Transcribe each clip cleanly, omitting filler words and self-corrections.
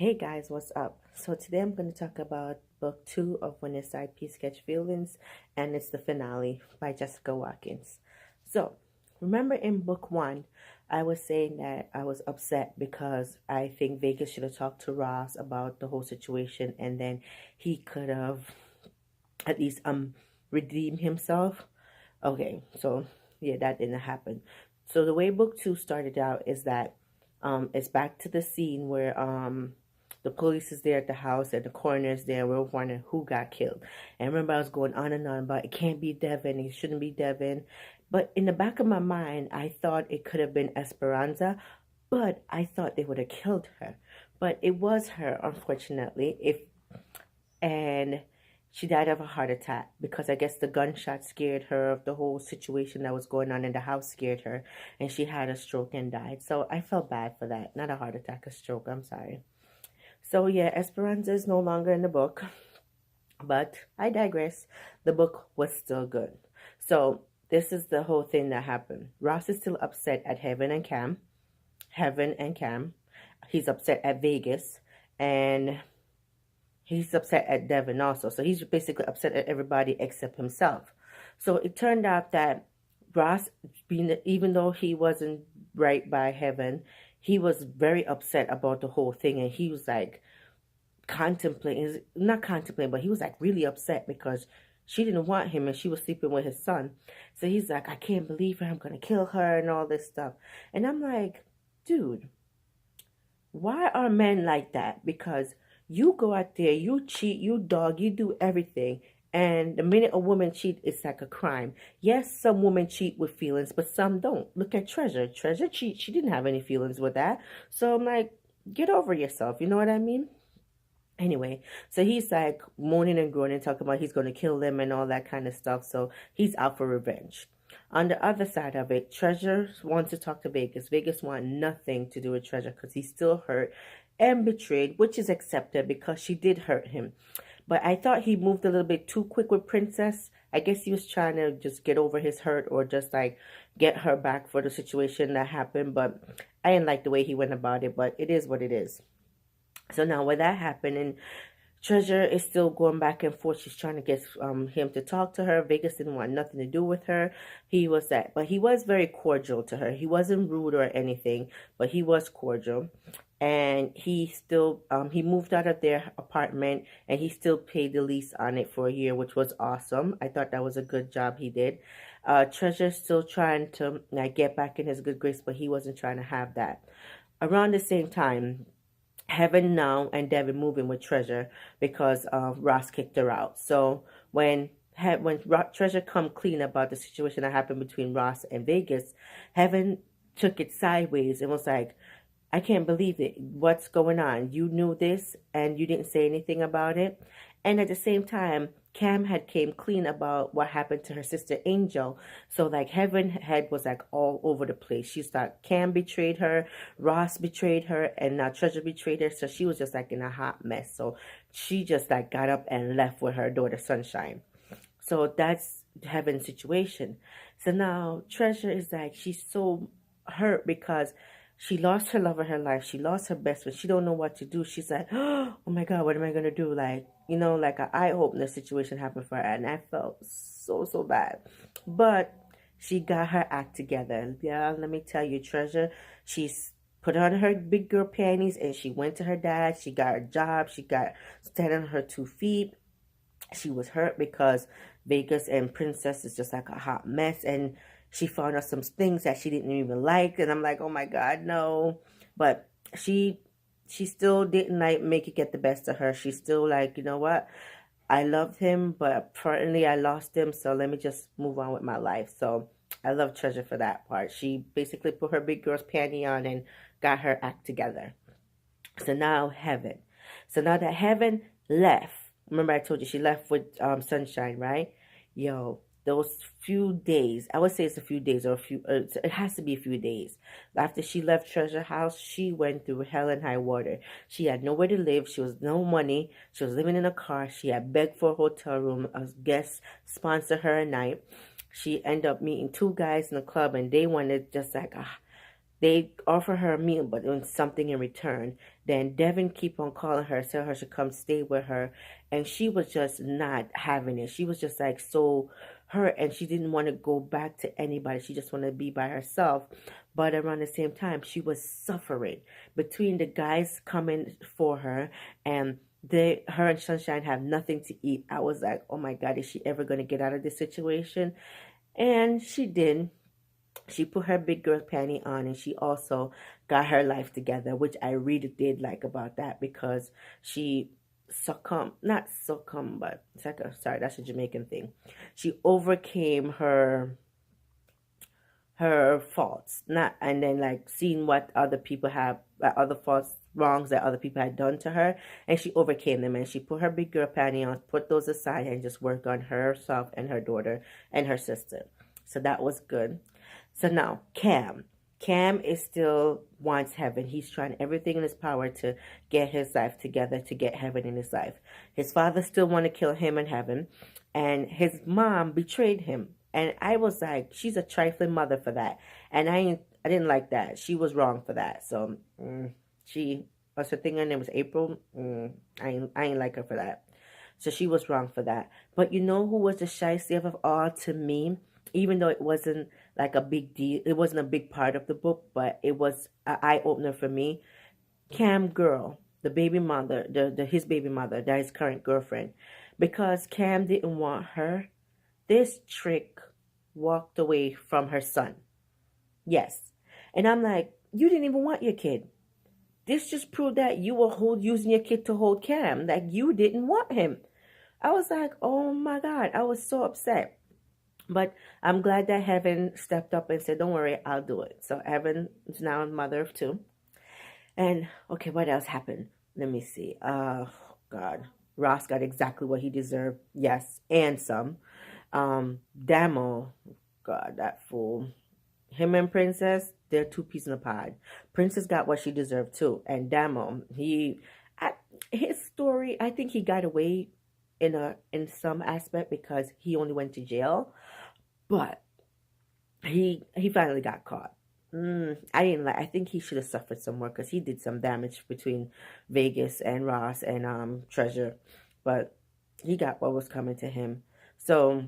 Hey guys, what's up? So today I'm going to talk about book 2 of When Your Side Piece Catch Feelings, and it's the finale by Jessica Watkins. So, remember in book 1, I was saying that I was upset because I think Vegas should have talked to Ross about the whole situation, and then he could have at least redeemed himself. Okay, so yeah, that didn't happen. So the way book 2 started out is that it's back to the scene where the police is there at the house and the coroner is there. We're wondering who got killed. And remember, I was going on and on about it can't be Devin, it shouldn't be Devin. But in the back of my mind, I thought it could have been Esperanza, but I thought they would have killed her. But it was her, unfortunately. If and she died of a heart attack because I guess the gunshot scared her. Of the whole situation that was going on in the house scared her, and she had a stroke and died. So I felt bad for that. Not a heart attack, a stroke. I'm sorry. So yeah, Esperanza is no longer in the book, but I digress. The book was still good. So this is the whole thing that happened. Ross is still upset at Heaven and Cam. Heaven and Cam. He's upset at Vegas, and he's upset at Devin also. So he's basically upset at everybody except himself. So it turned out that Ross, even though he wasn't right by Heaven, he was very upset about the whole thing, and he was like contemplating, not contemplating, but he was like really upset because she didn't want him and she was sleeping with his son. So he's like, I can't believe her, I'm gonna kill her and all this stuff. And I'm like, dude, why are men like that? Because you go out there, you cheat, you dog, you do everything. And the minute a woman cheats, it's like a crime. Yes, some women cheat with feelings, but some don't. Look at Treasure. Treasure cheat. She didn't have any feelings with that. So I'm like, get over yourself. You know what I mean? Anyway, so he's like moaning and groaning, talking about he's going to kill them and all that kind of stuff. So he's out for revenge. On the other side of it, Treasure wants to talk to Vegas. Vegas wants nothing to do with Treasure because he's still hurt and betrayed, which is accepted because she did hurt him. But I thought he moved a little bit too quick with Princess. I guess he was trying to just get over his hurt or just like get her back for the situation that happened. But I didn't like the way he went about it, but it is what it is. So now with that happening, Treasure is still going back and forth. She's trying to get him to talk to her. Vegas didn't want nothing to do with her. He was that, but he was very cordial to her. He wasn't rude or anything, but he was cordial. And he still he moved out of their apartment and he still paid the lease on it for a year, which was awesome. I thought that was a good job he did. Treasure's still trying to like get back in his good grace, but he wasn't trying to have that. Around the same time, Heaven now and Devin moving with Treasure because Ross kicked her out. So when Treasure come clean about the situation that happened between Ross and Vegas, Heaven took it sideways and was like, I can't believe it. What's going on? You knew this and you didn't say anything about it. And at the same time, Cam had came clean about what happened to her sister Angel. So like Heaven head was like all over the place. She thought Cam betrayed her, Ross betrayed her, and now Treasure betrayed her. So she was just like in a hot mess. So she just like got up and left with her daughter Sunshine. So that's Heaven's situation. So now Treasure is like, she's so hurt because she lost her love of her life. She lost her best friend. She don't know what to do. She's like, oh my God, what am I going to do? Like, you know, like an eye-opener situation happened for her. And I felt so bad. But she got her act together. Yeah, let me tell you, Treasure, she's put on her big girl panties and she went to her dad. She got a job. She got stand on her 2 feet. She was hurt because Vegas and Princess is just like a hot mess. And she found out some things that she didn't even like. And I'm like, oh my God, no. But she still didn't like make it get the best of her. She's still like, you know what? I loved him, but apparently I lost him. So let me just move on with my life. So I love Treasure for that part. She basically put her big girl's panty on and got her act together. So now Heaven. So now that Heaven left, remember I told you she left with Sunshine, right? Yo, those few days, I would say it's a few days or it has to be a few days. After she left Treasure House, she went through hell and high water. She had nowhere to live. She was no money. She was living in a car. She had begged for a hotel room. A guest sponsor her a night. She ended up meeting 2 guys in the club and they wanted just like They offer her a meal, but doing something in return. Then Devin keep on calling her, tell her to come stay with her, and she was just not having it. She was just like so hurt, and she didn't want to go back to anybody. She just wanted to be by herself. But around the same time, she was suffering between the guys coming for her and her and Sunshine have nothing to eat. I was like, oh my God, is she ever going to get out of this situation? And she did. She put her big girl panty on, and she also got her life together, which I really did like about that, because she not succumb, but sorry, that's a Jamaican thing. She overcame her faults, not and then like seeing what other people have, other faults, wrongs that other people had done to her, and she overcame them, and she put her big girl panty on, put those aside, and just worked on herself and her daughter and her sister. So that was good. So now Cam is still wants heaven. He's trying everything in his power to get his life together, to get heaven in his life. His father still want to kill him in heaven, and his mom betrayed him. And I was like, she's a trifling mother for that. And I didn't like that. She was wrong for that. So she, what's her thing? Her name was April. I ain't like her for that. So she was wrong for that. But you know who was the shyster of all to me? Even though it wasn't like a big deal, it wasn't a big part of the book, but it was an eye opener for me. Cam girl, the baby mother, his baby mother, that his current girlfriend, because Cam didn't want her. This trick walked away from her son. Yes, and I'm like, you didn't even want your kid. This just proved that you were using your kid to hold Cam. Like you didn't want him. I was like, oh my God, I was so upset. But I'm glad that Heaven stepped up and said, don't worry, I'll do it. So Heaven is now a mother of two. And okay, what else happened? Let me see. God. Ross got exactly what he deserved. Yes, and some. Damo, God, that fool. Him and Princess, they're two peas in a pod. Princess got what she deserved too. And Damo, his story, I think he got away in some aspect because he only went to jail. But he finally got caught. I didn't like. I think he should have suffered some more because he did some damage between Vegas and Ross and Treasure, but he got what was coming to him. So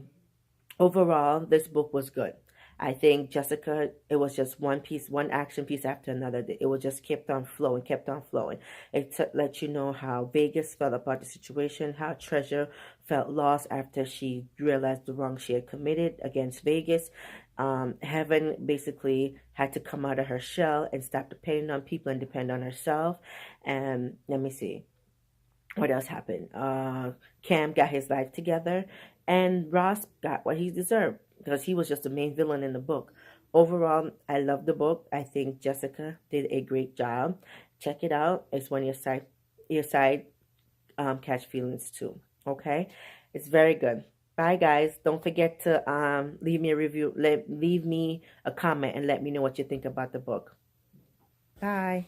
overall, this book was good. I think Jessica, it was just one piece, one action piece after another. It was just kept on flowing, kept on flowing. It let you know how Vegas felt about the situation, how Treasure felt lost after she realized the wrong she had committed against Vegas. Heaven basically had to come out of her shell and stop depending on people and depend on herself. And let me see. What else happened? Cam got his life together, and Ross got what he deserved because he was just the main villain in the book. Overall, I love the book. I think Jessica did a great job. Check it out. It's one of your side catch feelings too. Okay, it's very good. Bye guys. Don't forget to leave me a review. Leave me a comment and let me know what you think about the book. Bye.